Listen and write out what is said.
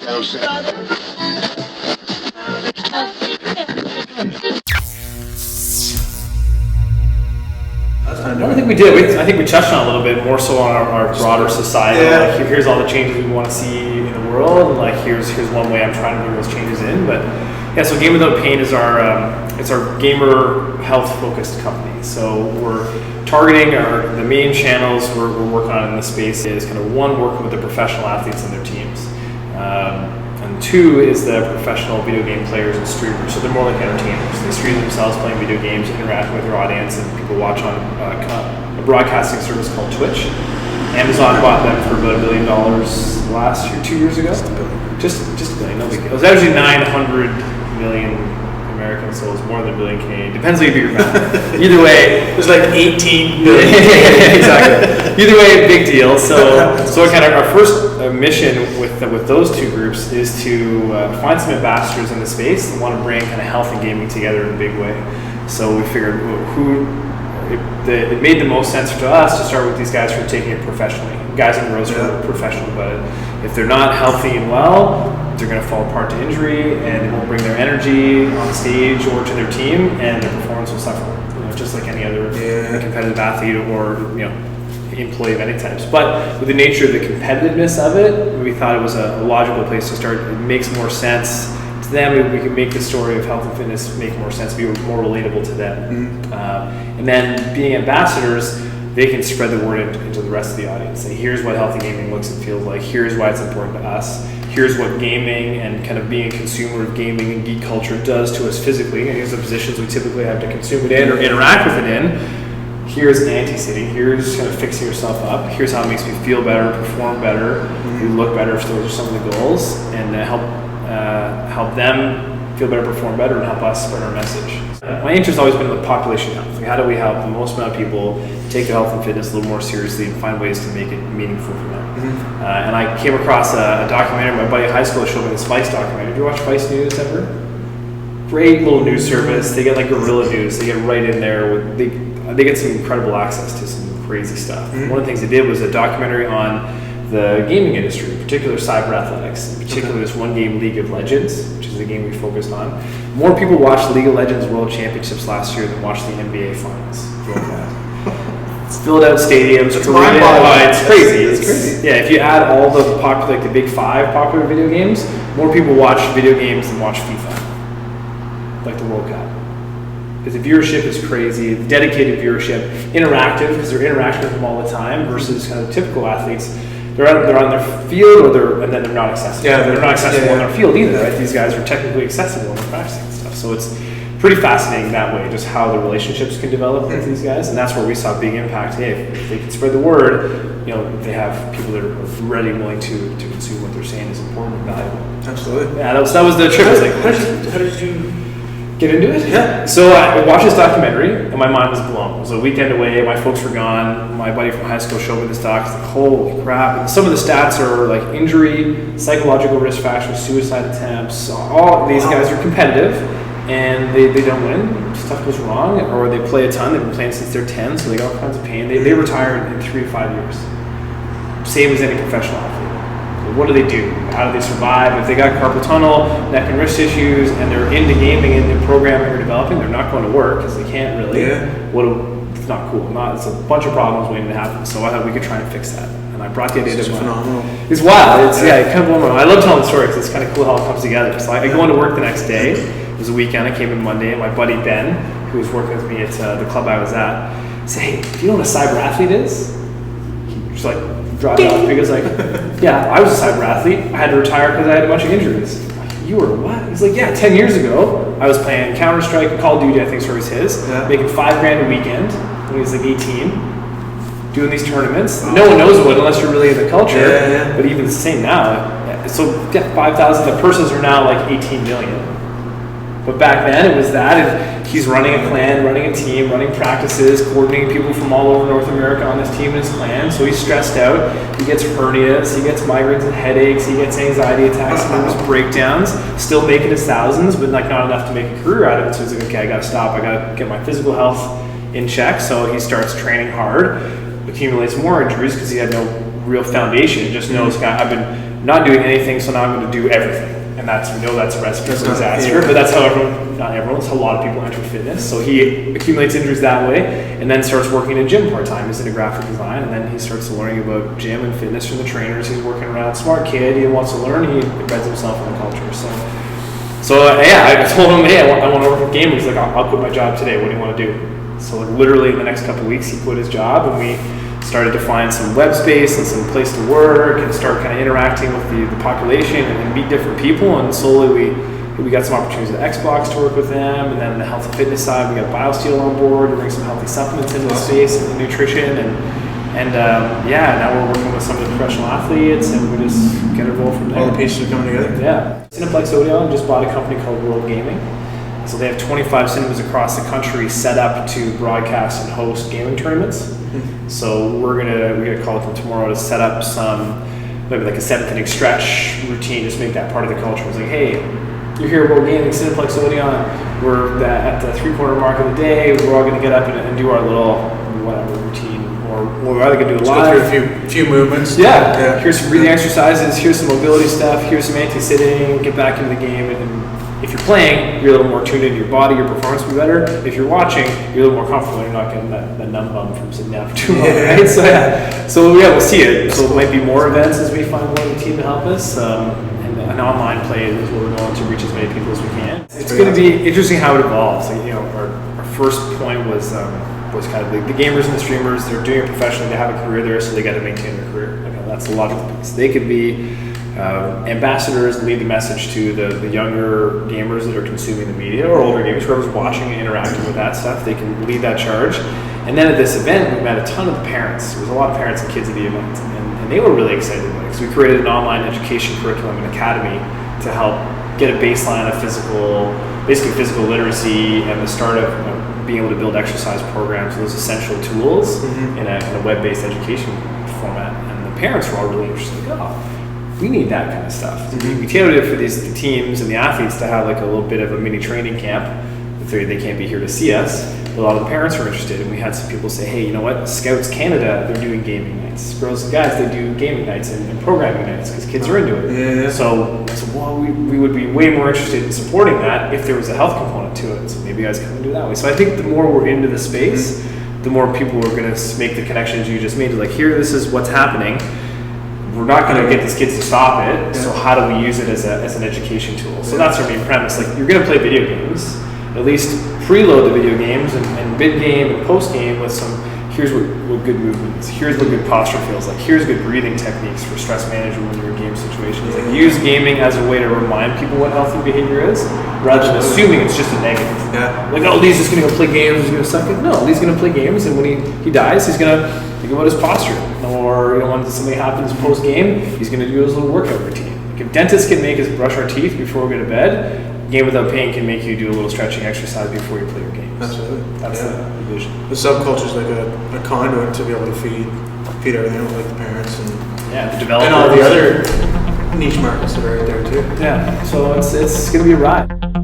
I think we did. I think we touched on a little bit more so on our broader society. Yeah. Like, here's all the changes we want to see in the world, and like here's one way I'm trying to bring those changes in. But yeah, so Game Without Pain is our gamer health focused company. So we're targeting the main channels we're working on in this space is kind of one, working with the professional athletes and their teams. And two is the professional video game players and streamers. So they're more like entertainers. They stream themselves playing video games, interacting with their audience, and people watch on a broadcasting service called Twitch. Amazon bought them for about $1 billion last year, 2 years ago. Just $1 billion, no big deal. It was actually 900 million Americans, so it's more than $1 billion Canadian. Depends how you do your math. Either way, There's like 18 billion. exactly. Either way, big deal. So kind of our first mission with those two groups is to find some ambassadors in the space that want to bring kind of health and gaming together in a big way. So we figured it made the most sense to us to start with these guys who are taking it professionally, guys and girls who are professional about it. If they're not healthy and well, they're going to fall apart to injury, and it won't bring their energy on stage or to their team, and their performance will suffer. Just like any other competitive athlete or employee of any types. But with the nature of the competitiveness of it, we thought it was a logical place to start. It makes more sense to them. We can make the story of health and fitness make more sense, be more relatable to them. And then being ambassadors, they can spread the word into the rest of the audience. Say, here's what healthy gaming looks and feels like. Here's why it's important to us. Here's what gaming and kind of being a consumer of gaming and geek culture does to us physically. And here's the positions we typically have to consume it in or interact with it in. Here's anti-sitting. Here's kind of fixing yourself up. Here's how it makes me feel better, perform better, you look better if those are some of the goals, and help them feel better, perform better, and help us spread our message. My interest has always been in the population health. Like, how do we help the most amount of people take their health and fitness a little more seriously and find ways to make it meaningful for them? And I came across a documentary. My buddy in high school showed me this Vice documentary. Did you watch Vice News ever? Great little news service. They get like guerrilla news. They get right in there. They get some incredible access to some crazy stuff. One of the things they did was a documentary on the gaming industry, in particular cyber athletics, in particular this one game, League of Legends, which is the game we focused on. More people watched League of Legends World Championships last year than watched the NBA Finals. It's filled out stadiums. It's mind-boggling. It's crazy. It's crazy. Yeah, if you add all the the big 5 popular video games, more people watch video games than watch FIFA, like the World Cup. Because the viewership is crazy, the dedicated viewership, interactive, because they're interacting with them all the time, versus kind of typical athletes. They're on their field, and then they're not accessible. Yeah, they're not accessible on their field either, right? These guys are technically accessible when they're practicing and stuff. So it's pretty fascinating that way, just how the relationships can develop with these guys, and that's where we saw big impact. Hey, if they can spread the word, they have people that are ready and willing to consume what they're saying is important and valuable. Absolutely. Yeah, that was the trip. How did you get into it? Yeah. So I watched this documentary and my mind was blown. It was a weekend away, my folks were gone, my buddy from high school showed me this doc, it's like, holy crap. And some of the stats are like injury, psychological risk factors, suicide attempts, all these guys are competitive and they don't win, stuff goes wrong, or they play a ton, they've been playing since they're 10, so they got all kinds of pain. They retire in 3 to 5 years. Same as any professional athlete. What do they do? How do they survive? If they got carpal tunnel, neck and wrist issues, and they're into gaming and into programming or developing, they're not going to work because they can't really. It's not cool. It's a bunch of problems waiting to happen. So I thought we could try and fix that. And I brought the idea to phenomenal. It's wild. It's it kind of blew my mind. I love telling the story because it's kind of cool how it comes together. So I go into work the next day. It was a weekend. I came in Monday, and my buddy Ben, who was working with me at the club I was at, said, "Hey, do you know what a cyber athlete is?" He's like, dropped off because yeah, I was a cyber athlete. I had to retire because I had a bunch of injuries. I'm like, you were what? He's like, yeah, 10 years ago, I was playing Counter-Strike and Call of Duty, I think so was his, making $5,000 a weekend when he was like 18, doing these tournaments. No one knows what unless you're really in the culture, but even the same now. So yeah, 5,000, the purses are now like 18 million. But back then it was that, and he's running a clan, running a team, running practices, coordinating people from all over North America on this team and his clan. So he's stressed out, he gets hernias, he gets migraines and headaches, he gets anxiety attacks, nervous breakdowns, still making his thousands, but like not enough to make a career out of it. So he's like, okay, I gotta stop, I gotta get my physical health in check. So he starts training hard, accumulates more injuries because he had no real foundation, just knows, I've been not doing anything, so now I'm going to do everything. And we know that's a recipe for disaster, but that's how that's how a lot of people enter fitness. So he accumulates injuries that way, and then starts working in gym part-time. He's into graphic design, and then he starts learning about gym and fitness from the trainers. He's working around, smart kid, he wants to learn, he embeds himself in the culture. So I told him, hey, I want to work with gamers. He's like, I'll quit my job today, what do you want to do? So like literally in the next couple of weeks, he quit his job, and we started to find some web space and some place to work and start kind of interacting with the population and meet different people. And slowly we got some opportunities at Xbox to work with them, and then the health and fitness side, we got BioSteel on board to bring some healthy supplements into the space and the nutrition. And now we're working with some of the professional athletes, and we just get a roll from there. All the pieces are coming together? Yeah. Cineplex Odeon just bought a company called World Gaming. So they have 25 cinemas across the country set up to broadcast and host gaming tournaments. So we're gonna call it from tomorrow to set up some, maybe like a 7th inning stretch routine, just make that part of the culture. It's like, hey, you're here at World Gaming, Cineplex Odeon, we're at the 3/4 mark of the day, we're all gonna get up and do our little whatever routine, or we're either gonna do it live. Go through a few movements. Yeah. Here's some breathing exercises, here's some mobility stuff, here's some anti-sitting, get back into the game. And if you're playing, you're a little more tuned into your body, your performance will be better. If you're watching, you're a little more comfortable, you're not getting that numb bum from sitting down for too long, right? So we'll see it. So it might be more events as we find one of the team to help us. And an online play is what we're going to reach as many people as we can. It's going to be interesting how it evolves. Like, our first point was kind of the gamers and the streamers, they're doing it professionally, they have a career there, so they got to maintain their career. That's a logical piece. They could be ambassadors, lead the message to the younger gamers that are consuming the media, or older gamers, whoever's watching and interacting with that stuff, they can lead that charge. And then at this event, we met a ton of the parents. There was a lot of parents and kids at the event, and they were really excited about it. So we created an online education curriculum and academy to help get a baseline of physical literacy and the start of being able to build exercise programs, those essential tools in a web-based education format. And the parents were all really interested. We need that kind of stuff. We tailored it for the teams and the athletes to have like a little bit of a mini training camp. They can't be here to see us, but a lot of the parents were interested, and we had some people say, hey, you know what, Scouts Canada, they're doing gaming nights. Girls and guys, they do gaming nights and programming nights because kids are into it. Yeah. So we would be way more interested in supporting that if there was a health component to it. So maybe you guys come and do it that way. So I think the more we're into the space, the more people are going to make the connections you just made. Like, here, this is what's happening. We're not going to get these kids to stop it, so how do we use it as an education tool? So that's our main premise. Like, you're going to play video games, at least preload the video games and mid-game and post-game with some, here's what good movement is, here's what good posture feels like, here's good breathing techniques for stress management when you're in game situations. Like, use gaming as a way to remind people what healthy behavior is, rather than assuming it's just a negative. Yeah. Like, Lee's just going to go play games, he's going to suck it. No, Lee's going to play games, and when he dies, he's going to think about his posture. Or when something happens post-game, he's going to do his little workout routine. Like, if dentists can make us brush our teeth before we go to bed, Game Without Pain can make you do a little stretching exercise before you play your games. Absolutely. That's the vision. The subculture is like a conduit to be able to feed everything, like the parents and the developers. And all the other niche markets that are right there too. Yeah, so it's going to be a ride.